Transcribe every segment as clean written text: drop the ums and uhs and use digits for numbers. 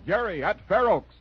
Jerry at Fair Oaks.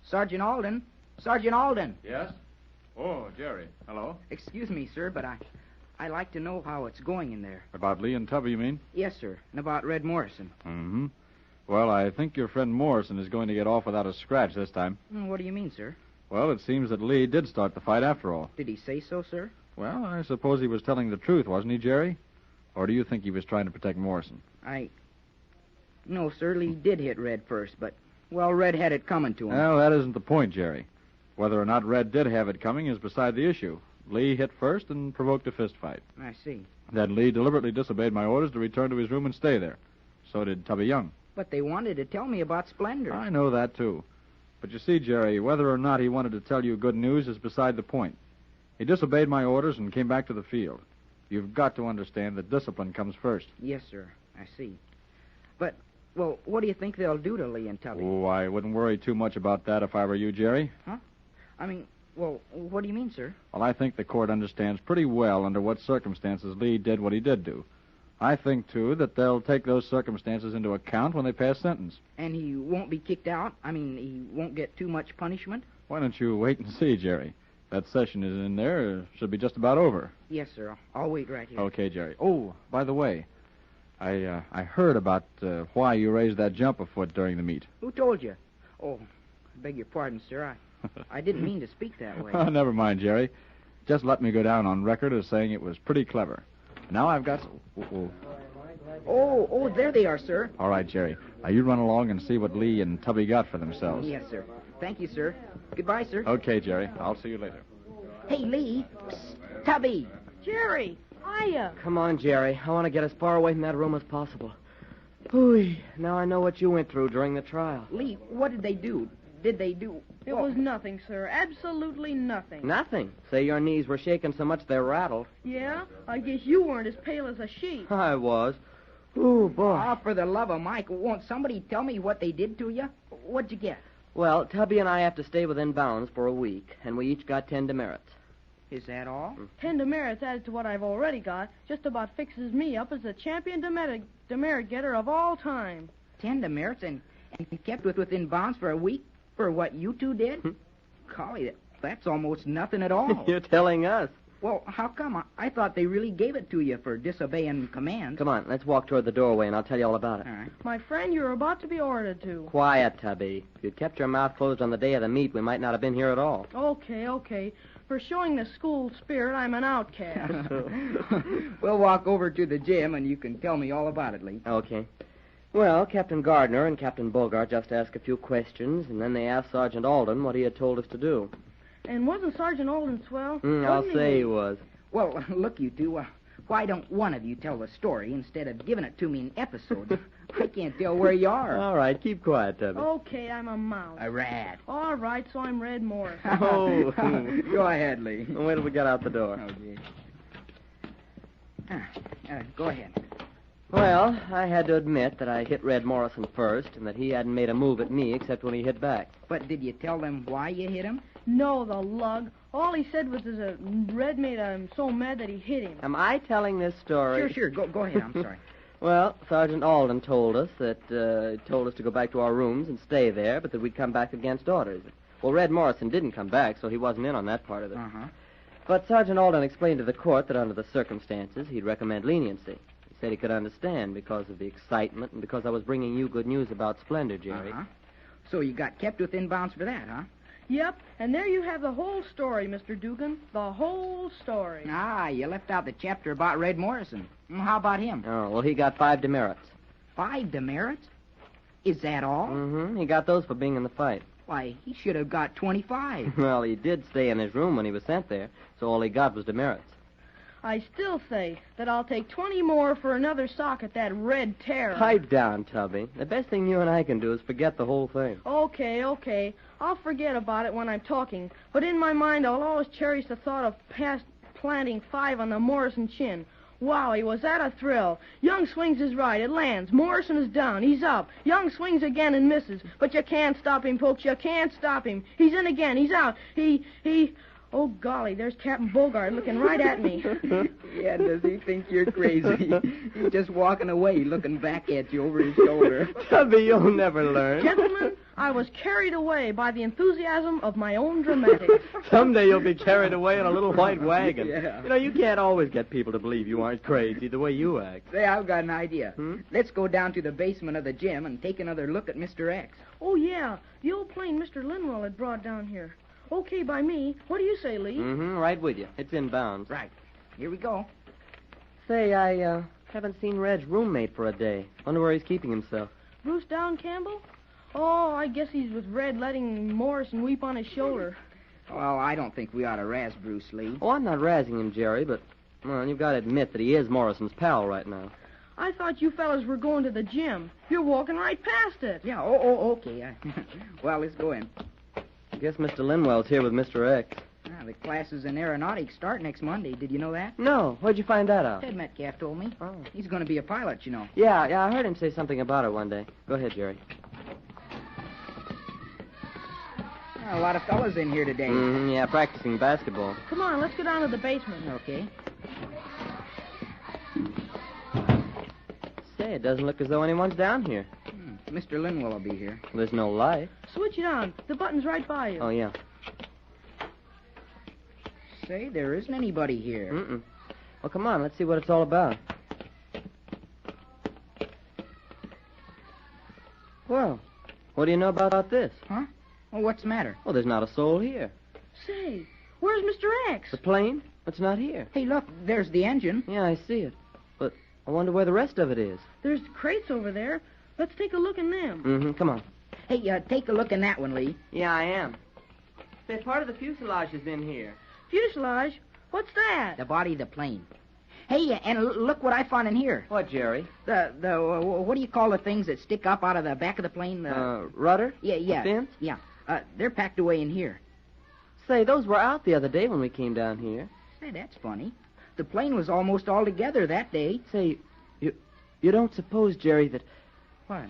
Sergeant Alden. Sergeant Alden. Yes? Oh, Jerry. Hello. Excuse me, sir, but I like to know how it's going in there. About Lee and Tubby, you mean? Yes, sir. And about Red Morrison. Mm-hmm. Well, I think your friend Morrison is going to get off without a scratch this time. What do you mean, sir? Well, it seems that Lee did start the fight after all. Did he say so, sir? Well, I suppose he was telling the truth, wasn't he, Jerry? Or do you think he was trying to protect Morrison? No, sir, Lee did hit Red first, but, well, Red had it coming to him. Well, that isn't the point, Jerry. Whether or not Red did have it coming is beside the issue. Lee hit first and provoked a fist fight. I see. Then Lee deliberately disobeyed my orders to return to his room and stay there. So did Tubby Young. But they wanted to tell me about Splendor. I know that, too. But you see, Jerry, whether or not he wanted to tell you good news is beside the point. He disobeyed my orders and came back to the field. You've got to understand that discipline comes first. Yes, sir. I see. But, well, what do you think they'll do to Lee and Tubby? Oh, I wouldn't worry too much about that if I were you, Jerry. Huh? Well, what do you mean, sir? Well, I think the court understands pretty well under what circumstances Lee did what he did do. I think, too, that they'll take those circumstances into account when they pass sentence. And he won't be kicked out? He won't get too much punishment? Why don't you wait and see, Jerry? That session is in there. Should be just about over. Yes, sir. I'll wait right here. Okay, Jerry. Oh, by the way, I heard about why you raised that jump a foot during the meet. Who told you? Oh, I beg your pardon, sir. I didn't mean to speak that way. Oh, never mind, Jerry. Just let me go down on record as saying it was pretty clever. Now I've got... Oh, there they are, sir. All right, Jerry. Now you run along and see what Lee and Tubby got for themselves. Yes, sir. Thank you, sir. Goodbye, sir. Okay, Jerry. I'll see you later. Hey, Lee. Psst, Tubby. Jerry, hiya. Come on, Jerry. I want to get as far away from that room as possible. Ooh, now I know what you went through during the trial. Lee, what did they do? It was nothing, sir. Absolutely nothing. Nothing. Say your knees were shaking so much they rattled. Yeah? I guess you weren't as pale as a sheet. I was. Ooh, boy. Oh, for the love of Mike, won't somebody tell me what they did to you? What'd you get? Well, Tubby and I have to stay within bounds for a week, and we each got 10 demerits. Is that all? 10 demerits added to what I've already got just about fixes me up as the champion demerit getter of all time. 10 demerits and you kept within bounds for a week? For what you two did? Golly, that's almost nothing at all. You're telling us. Well, how come? I thought they really gave it to you for disobeying commands. Come on, let's walk toward the doorway, and I'll tell you all about it. All right. My friend, you're about to be ordered to. Quiet, Tubby. If you'd kept your mouth closed on the day of the meet, we might not have been here at all. Okay. For showing the school spirit, I'm an outcast. We'll walk over to the gym, and you can tell me all about it, Lee. Okay. Well, Captain Gardner and Captain Bogart just asked a few questions, and then they asked Sergeant Alden what he had told us to do. And wasn't Sergeant Alden swell? I'll say he was. Well, look, you two, why don't one of you tell the story instead of giving it to me in episodes? I can't tell where you are. All right, keep quiet, Tubby. Okay, I'm a mouse. A rat. All right, so I'm Red Morris. Oh. Go ahead, Lee. Wait till we get out the door. Okay. Go ahead. Well, I had to admit that I hit Red Morrison first and that he hadn't made a move at me except when he hit back. But did you tell them why you hit him? No, the lug. All he said was that Red made him so mad that he hit him. Am I telling this story? Sure. Go ahead. I'm sorry. Well, Sergeant Alden told us to go back to our rooms and stay there, but that we'd come back against orders. Well, Red Morrison didn't come back, so he wasn't in on that part of it. Uh-huh. But Sergeant Alden explained to the court that under the circumstances, he'd recommend leniency. He said he could understand because of the excitement and because I was bringing you good news about Splendor, Jerry. Uh-huh. So you got kept within bounds for that, huh? Yep, and there you have the whole story, Mr. Dugan. The whole story. Ah, you left out the chapter about Red Morrison. How about him? Oh, well, he got 5 demerits. 5 demerits? Is that all? Mm-hmm. He got those for being in the fight. Why, he should have got 25. Well, he did stay in his room when he was sent there, so all he got was demerits. I still say that I'll take 20 more for another sock at that Red Terror. Pipe down, Tubby. The best thing you and I can do is forget the whole thing. Okay. I'll forget about it when I'm talking. But in my mind, I'll always cherish the thought of planting 5 on the Morrison chin. Wowie, was that a thrill? Young swings his right. It lands. Morrison is down. He's up. Young swings again and misses. But you can't stop him, folks. You can't stop him. He's in again. He's out. He... Oh, golly, there's Captain Bogart looking right at me. Yeah, does he think you're crazy? He's just walking away, looking back at you over his shoulder. Tubby, you'll never learn. Gentlemen, I was carried away by the enthusiasm of my own dramatics. Someday you'll be carried away in a little white wagon. Yeah. You know, you can't always get people to believe you aren't crazy the way you act. Say, I've got an idea. Let's go down to the basement of the gym and take another look at Mr. X. Oh, yeah, the old plane Mr. Linwell had brought down here. Okay by me. What do you say, Lee? Mm-hmm, right with you. It's inbounds. Right. Here we go. Say, I haven't seen Red's roommate for a day. Wonder where he's keeping himself. Bruce Down Campbell? Oh, I guess he's with Red letting Morrison weep on his shoulder. Well, I don't think we ought to razz Bruce Lee. Oh, I'm not razzing him, Jerry, but, well, you've got to admit that he is Morrison's pal right now. I thought you fellas were going to the gym. You're walking right past it. Yeah, okay. Well, let's go in. I guess Mr. Linwell's here with Mr. X. The classes in aeronautics start next Monday. Did you know that? No. Where'd you find that out? Ted Metcalf told me. Oh. He's going to be a pilot, you know. Yeah, I heard him say something about it one day. Go ahead, Jerry. A lot of fellas in here today. Mm-hmm, yeah, practicing basketball. Come on, let's go down to the basement. Okay. Say, it doesn't look as though anyone's down here. Mr. Linwell will be here. There's no light. Switch it on. The button's right by you. Oh, yeah. Say, there isn't anybody here. Mm-mm. Well, come on, let's see what it's all about. Well, what do you know about this? Huh? Well, what's the matter? Well, there's not a soul here. Say, where's Mr. X? The plane? It's not here. Hey, look, there's the engine. Yeah, I see it. But I wonder where the rest of it is. There's crates over there. Let's take a look in them. Mm-hmm, come on. Hey, take a look in that one, Lee. Yeah, I am. Say, part of the fuselage is in here. Fuselage? What's that? The body of the plane. Hey, and look what I found in here. What, Jerry? What do you call the things that stick up out of the back of the plane? Rudder? Yeah. Fins? Yeah. They're packed away in here. Say, those were out the other day when we came down here. Say, that's funny. The plane was almost all together that day. Say, you don't suppose, Jerry, that... What?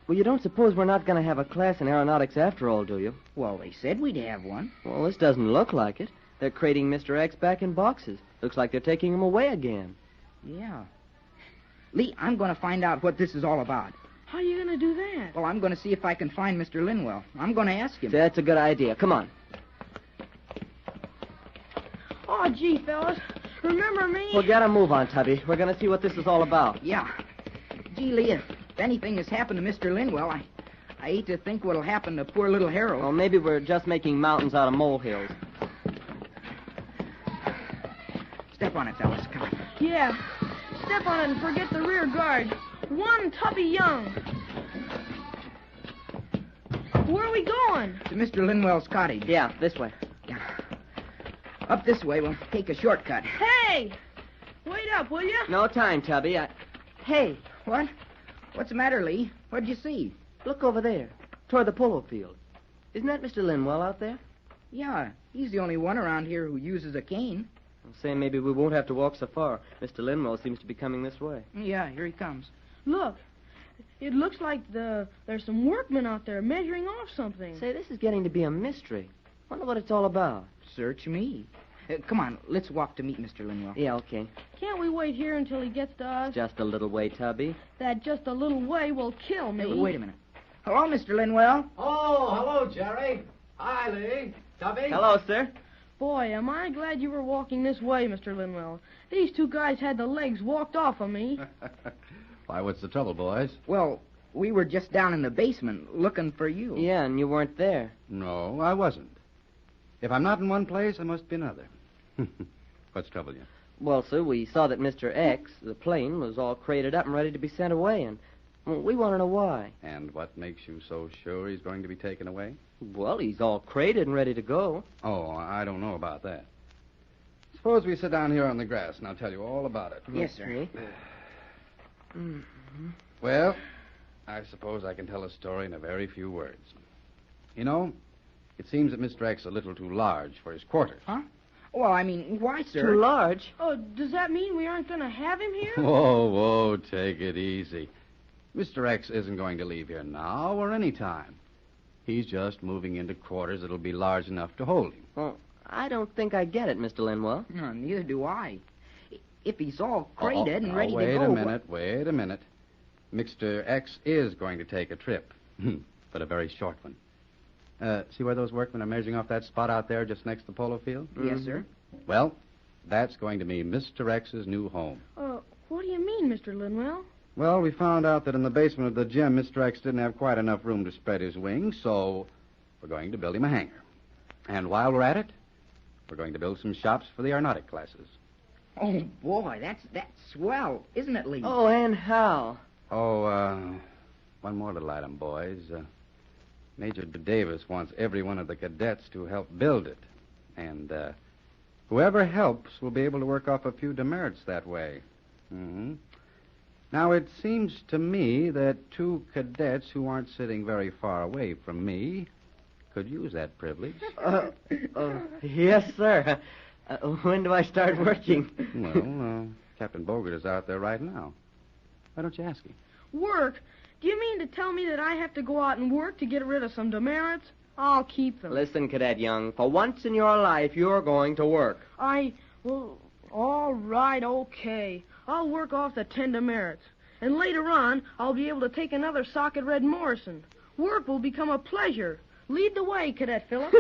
Well, you don't suppose we're not going to have a class in aeronautics after all, do you? Well, they said we'd have one. Well, this doesn't look like it. They're crating Mr. X back in boxes. Looks like they're taking him away again. Yeah. Lee, I'm going to find out what this is all about. How are you going to do that? Well, I'm going to see if I can find Mr. Linwell. I'm going to ask him. Say, that's a good idea. Come on. Oh, gee, fellas. Remember me? Well, get a move on, Tubby. We're going to see what this is all about. Yeah. Gee, Lee, if anything has happened to Mr. Linwell, I hate to think what'll happen to poor little Harold. Well, maybe we're just making mountains out of molehills. Step on it, fellas. Come on. Yeah. Step on it and forget the rear guard. One Tubby Young. Where are we going? To Mr. Linwell's cottage. Yeah, this way. Yeah. Up this way, we'll take a shortcut. Hey! Wait up, will you? No time, Tubby. Hey, What? What's the matter, Lee? What'd you see? look over there, toward the polo field. Isn't that Mr. Linwell out there? Yeah, he's the only one around here who uses a cane. I'm saying maybe we won't have to walk so far. Mr. Linwell seems to be coming this way. Yeah, here he comes. Look. It looks like there's some workmen out there measuring off something. Say, this is getting to be a mystery. Wonder what it's all about. Search me. Come on, let's walk to meet Mr. Linwell. Yeah, okay. Can't we wait here until he gets to us? Just a little way, Tubby. That just a little way will kill me. Wait a minute. Hello, Mr. Linwell. Oh, hello, Jerry. Hi, Lee. Tubby. Hello, sir. Boy, am I glad you were walking this way, Mr. Linwell. These two guys had the legs walked off of me. Why, what's the trouble, boys? Well, we were just down in the basement looking for you. Yeah, and you weren't there. No, I wasn't. If I'm not in one place, I must be another. What's trouble you? Well, sir, we saw that Mr. X, the plane, was all crated up and ready to be sent away, and we want to know why. And what makes you so sure he's going to be taken away? Well, he's all crated and ready to go. Oh, I don't know about that. Suppose we sit down here on the grass, and I'll tell you all about it. Yes, sir. Well, I suppose I can tell a story in a very few words. You know, it seems that Mr. X is a little too large for his quarters. Huh? Well, I mean, why, sir? Too large? Oh, does that mean we aren't going to have him here? Whoa, take it easy. Mr. X isn't going to leave here now or any time. He's just moving into quarters that'll be large enough to hold him. Well, I don't think I get it, Mr. Linwell. No, neither do I. If he's all crated and ready to go... Wait a minute. Mr. X is going to take a trip, but a very short one. See where those workmen are measuring off that spot out there just next to the polo field? Yes, sir. Well, that's going to be Mr. X's new home. What do you mean, Mr. Linwell? Well, we found out that in the basement of the gym, Mr. X didn't have quite enough room to spread his wings, so we're going to build him a hangar. And while we're at it, we're going to build some shops for the aeronautic classes. Oh, boy, that's swell, isn't it, Lee? Oh, and how? One more little item, boys. Major Davis wants every one of the cadets to help build it. And whoever helps will be able to work off a few demerits that way. Mm-hmm. Now, it seems to me that two cadets who aren't sitting very far away from me could use that privilege. Yes, sir. When do I start working? Well, Captain Bogart is out there right now. Why don't you ask him? Work? Do you mean to tell me that I have to go out and work to get rid of some demerits? I'll keep them. Listen, Cadet Young, for once in your life, you're going to work. Well, all right, okay. I'll work off the 10 demerits. And later on, I'll be able to take another sock at Red Morrison. Work will become a pleasure. Lead the way, Cadet Phillips.